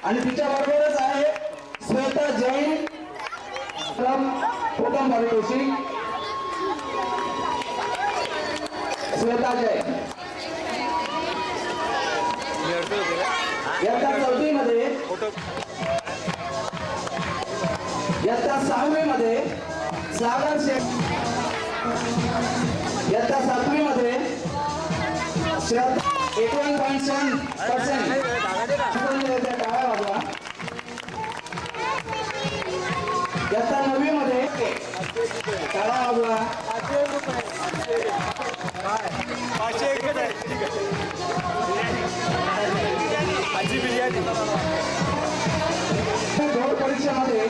आणि तिच्या बरोबरच आहे श्वेता जैन प्रथम पारितोषिक श्वेता जैन इयत्ता 4वी मध्ये इयत्ता 6वी मध्ये सागर शेख इयत्ता 7वी मध्ये 81.7% इयत्ता 9वी मध्ये टाळा वाजवा बोर्ड परीक्षेमध्ये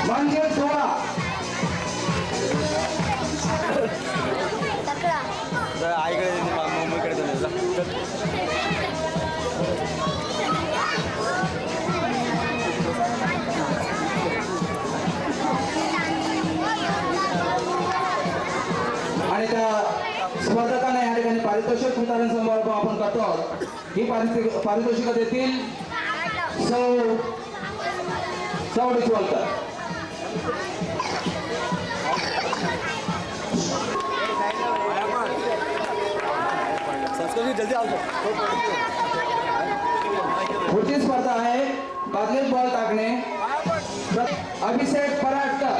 म्हणजे दुआ आईकडे मुंबईकडे आणि त्या स्पर्धकांना या ठिकाणी पारितोषिक वितरण समारंभ आपण करतो आहोत. ही पारितोषिक देतील सौ डिचवलकर. पुढची स्पर्धा आहे बादलीत बॉल टाकणे. अभिषेक पराडकर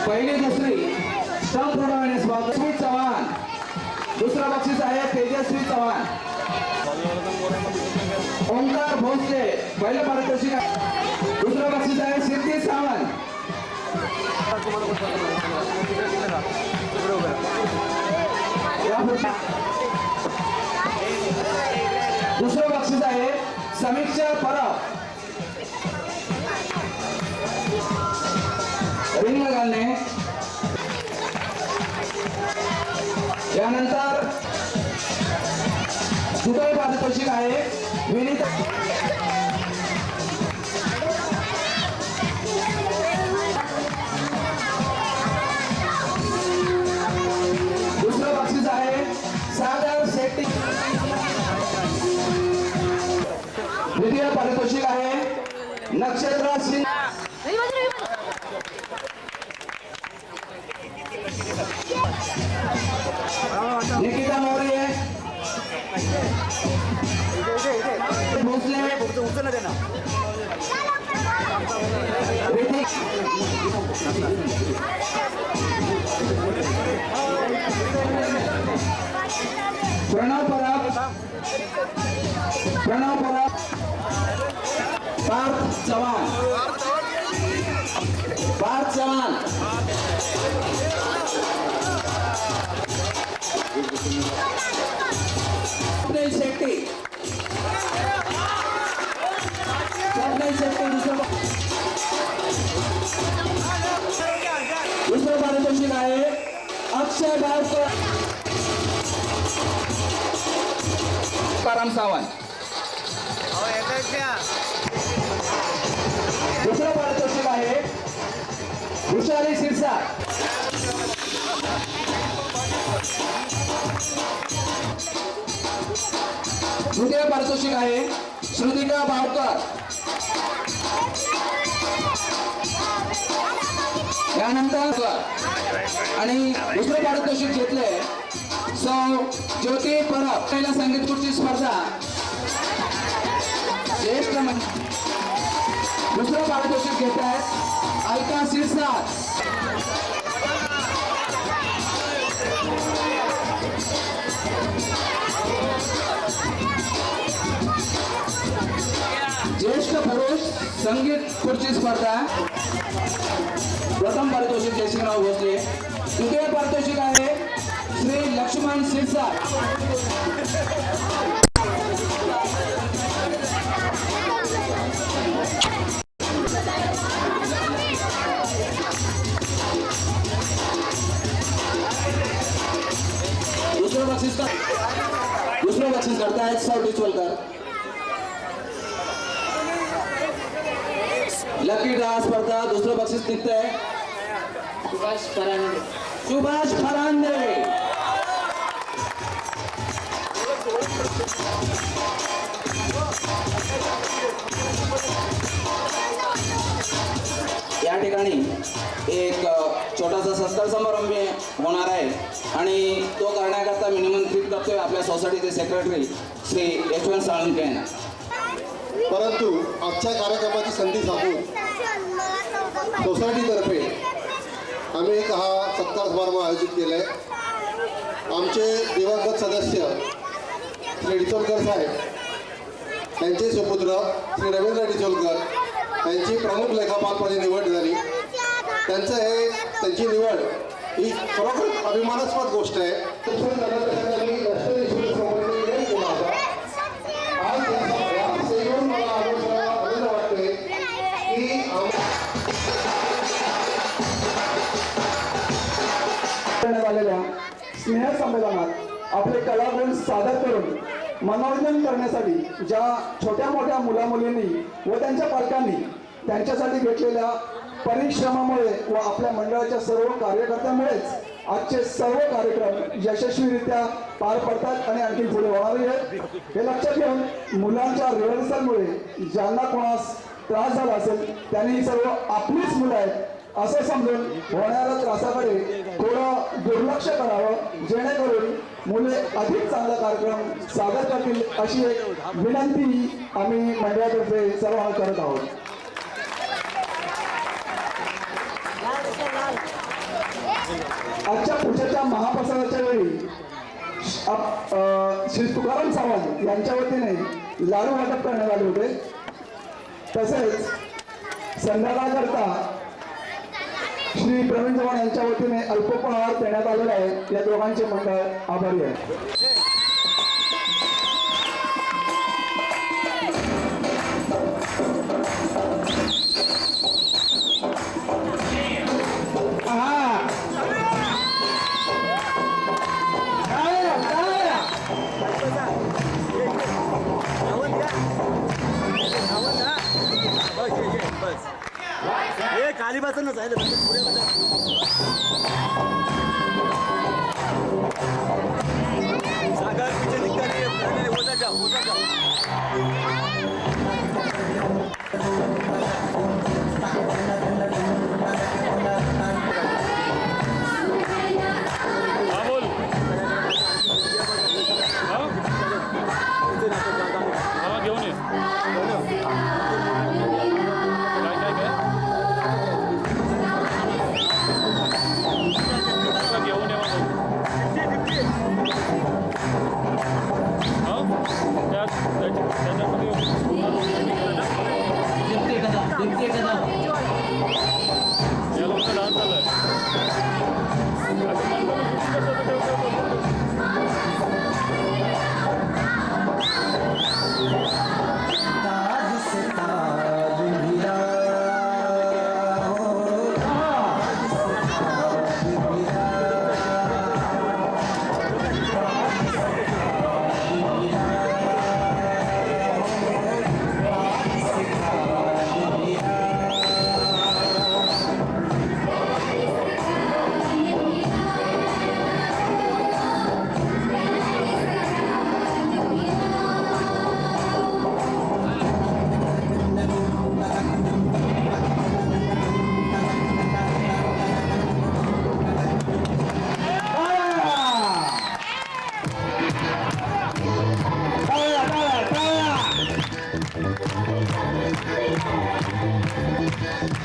पहिली दुसरी स्टंप उडवणे स्वागत चव्हाण. दुसरा बक्षीस आहे तेजस्वी चव्हाण. ओंकार भोसले पहिलं पारितोषिक आहे. दुसरा बक्षीस आहे सिद्धी सावंत. दुसरं बक्षीस आहे समीक्षा परब. रिंग घालणे. यानंतर दुसरे पारितोषिक आहे विनीता. दुसरं बक्षीस आहे सागर शेट्टी. द्वितीय पारितोषिक आहे नक्षत्र निकिता मौर्य भोसले उचल ना त्यांना ऋतिक प्रणव परब पार्थ चव्हाण स्वप्नील शेट्टी दुसरं पारितोषिक आहे अक्षय भावकर तुकाराम सावंत दुसरं पारितोषिक आहे वृषाली सिरसाट तृतीय पारितोषिक आहे श्रुतिका भावकर यानंतर आणि दुसरं पारितोषिक घेतले सौ ज्योती परब पहिला संगीत खुर्ची स्पर्धा ज्येष्ठ दुसरं पारितोषिक घेत आहेत अलका सिरसाट ज्येष्ठ पुरुष संगीत खुर्ची स्पर्धा प्रथम पारितोषिक जयसिंगराव भोसले तृतीय पारितोषिक आहे श्री लक्ष्मण सिरसाट दुसरं बक्षीस करतायत सौ डिचवलकर लकी ड्रा स्पर्धा दुसरं बक्षीस निघतंय सुभाष फरांदे या ठिकाणी एक छोटासा सत्कार समारंभ होणार आहे आणि तो करण्याकरता मी निमंत्रित करतोय आपल्या सोसायटीचे सेक्रेटरी श्री यशवंत साळुंके यांना. परंतु आजच्या कार्यक्रमाची संधी साधून सोसायटीतर्फे आम्ही एक हा सत्कार समारंभ आयोजित केला आहे. आमचे दिवंगत सदस्य श्री डिचोलकर साहेब त्यांचे सुपुत्र श्री रवींद्र डिचोलकर यांची प्रमुख लेखापालपदी निवड झाली. त्यांची निवड ही खरोखर अभिमानास्पद गोष्ट आहे. आलेल्या स्नेह संमेलनात आपले कलागुण सादर करून मनोरंजन करण्यासाठी ज्या छोट्या मोठ्या मुला मुलींनी व त्यांच्या पालकांनी त्यांच्यासाठी घेतलेल्या परिश्रमामुळे व आपल्या मंडळाच्या सर्व कार्यकर्त्यांमुळेच आजचे सर्व कार्यक्रम यशस्वीरित्या पार पडतात आणि आणखी पुढे होणारे आहेत. हे लक्षात घेऊन मुलांच्या रिहर्सलमुळे ज्यांना कोणास त्रास झाला असेल त्यांनी ही सर्व आपलीच मुलं आहेत असं समजून होणाऱ्या त्रासाकडे थोडं दुर्लक्ष करावं जेणेकरून मुले अधिक चांगला कार्यक्रम सादर करतील अशी एक विनंती आम्ही मंडळातर्फे सर्वांना करत आहोत. आजच्या पूजेच्या महाप्रसादाच्या वेळी श्री तुकाराम सावंत यांच्या वतीने लाडू वाटप करण्यात आले होते. तसेच संध्याकाळकरता श्री प्रवीण चव्हाण यांच्या वतीने अल्पोपहार देण्यात आलेला आहे. या दोघांचे मंडळ आभारी आहे. खाली बसून जायला सागर पीछे दिखता नहीं है होता जाओ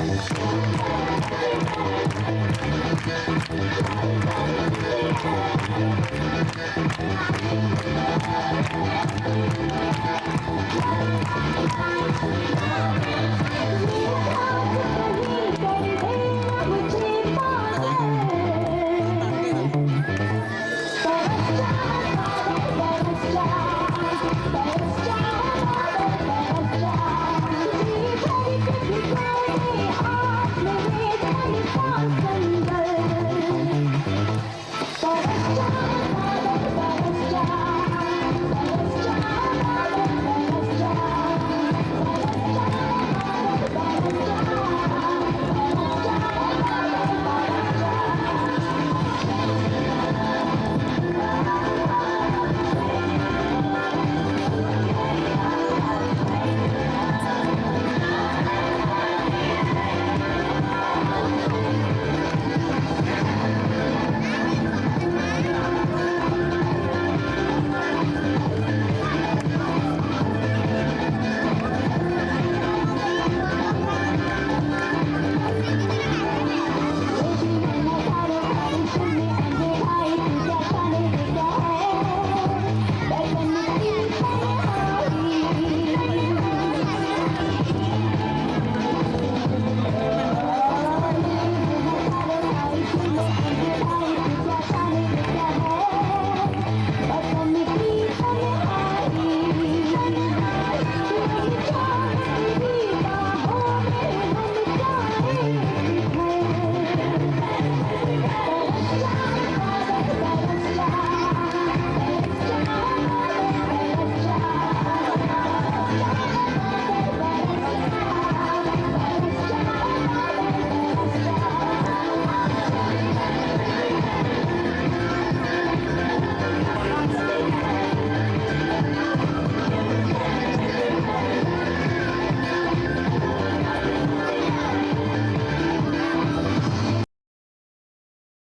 Thank